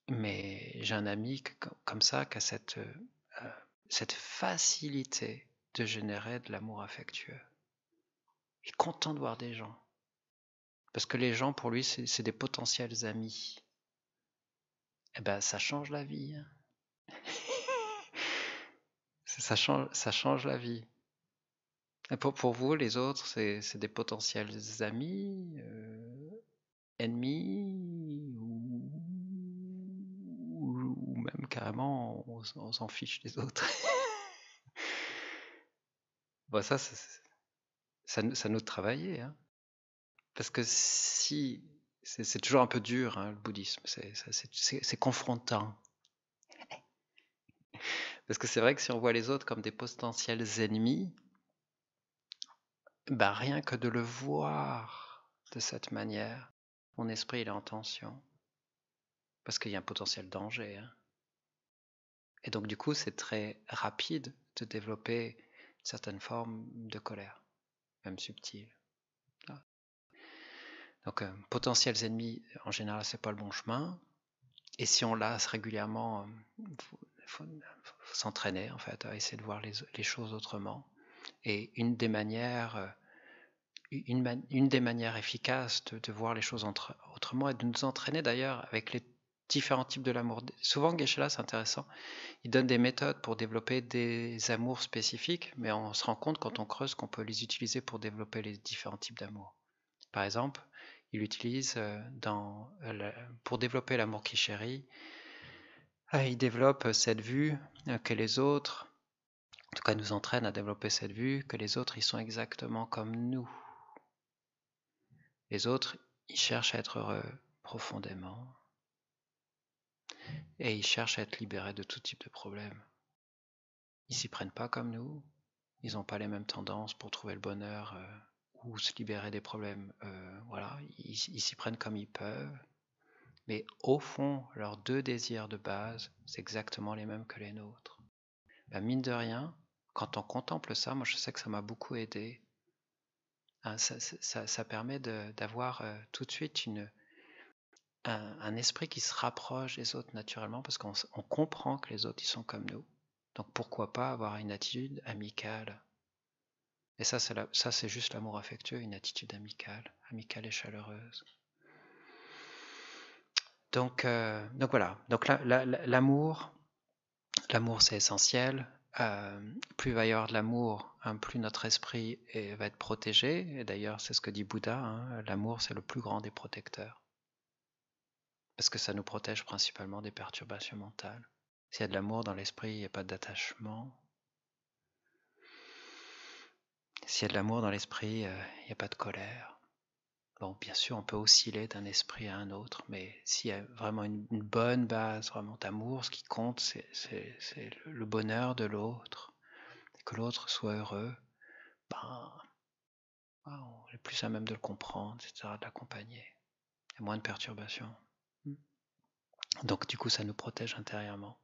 Mais j'ai un ami comme ça qui a cette facilité de générer de l'amour affectueux. Il est content de voir des gens. Parce que les gens, pour lui, c'est des potentiels amis. Eh ben, ça change la vie. Ça change la vie. Et pour vous, les autres, c'est des potentiels amis, ennemis, ou même carrément, on s'en fiche des autres. Bon, ça nous de travailler, hein. Parce que si, c'est toujours un peu dur, hein, le bouddhisme, c'est confrontant. Parce que c'est vrai que si on voit les autres comme des potentiels ennemis, bah rien que de le voir de cette manière, mon esprit il est en tension. Parce qu'il y a un potentiel danger, hein. Et donc du coup, c'est très rapide de développer une certaine forme de colère, même subtile. Donc potentiels ennemis, en général, c'est pas le bon chemin. Et si on lasse régulièrement, faut s'entraîner en fait à essayer de voir les choses autrement. Et une des manières efficaces de voir les choses autrement est de nous entraîner d'ailleurs avec les différents types de l'amour. Souvent, Geshe-la, c'est intéressant, il donne des méthodes pour développer des amours spécifiques, mais on se rend compte quand on creuse qu'on peut les utiliser pour développer les différents types d'amour. Par exemple, il utilise pour développer l'amour qui chérit, il développe cette vue que les autres, en tout cas nous entraîne à développer cette vue que les autres, ils sont exactement comme nous. Les autres, ils cherchent à être heureux profondément et ils cherchent à être libérés de tout type de problèmes. Ils s'y prennent pas comme nous, ils n'ont pas les mêmes tendances pour trouver le bonheur ou se libérer des problèmes. Voilà, ils s'y prennent comme ils peuvent. Mais au fond, leurs deux désirs de base, c'est exactement les mêmes que les nôtres. Ben, mine de rien, quand on contemple ça, moi je sais que ça m'a beaucoup aidé. Hein, ça permet d'avoir tout de suite un esprit qui se rapproche des autres naturellement parce qu'on comprend que les autres ils sont comme nous. Donc pourquoi pas avoir une attitude amicale. Et ça c'est juste l'amour affectueux, une attitude amicale et chaleureuse. Donc voilà. Donc l'amour c'est essentiel. Plus il va y avoir de l'amour, hein, plus notre esprit va être protégé. Et d'ailleurs, c'est ce que dit Bouddha, hein, l'amour c'est le plus grand des protecteurs. Parce que ça nous protège principalement des perturbations mentales. S'il y a de l'amour dans l'esprit, il n'y a pas d'attachement. S'il y a de l'amour dans l'esprit, il n'y a pas de colère. Bon, bien sûr, on peut osciller d'un esprit à un autre, mais s'il y a vraiment une bonne base, vraiment d'amour, ce qui compte, c'est le bonheur de l'autre, que l'autre soit heureux, ben, on est plus à même de le comprendre, etc., de l'accompagner. Il y a moins de perturbations. Donc, du coup, ça nous protège intérieurement.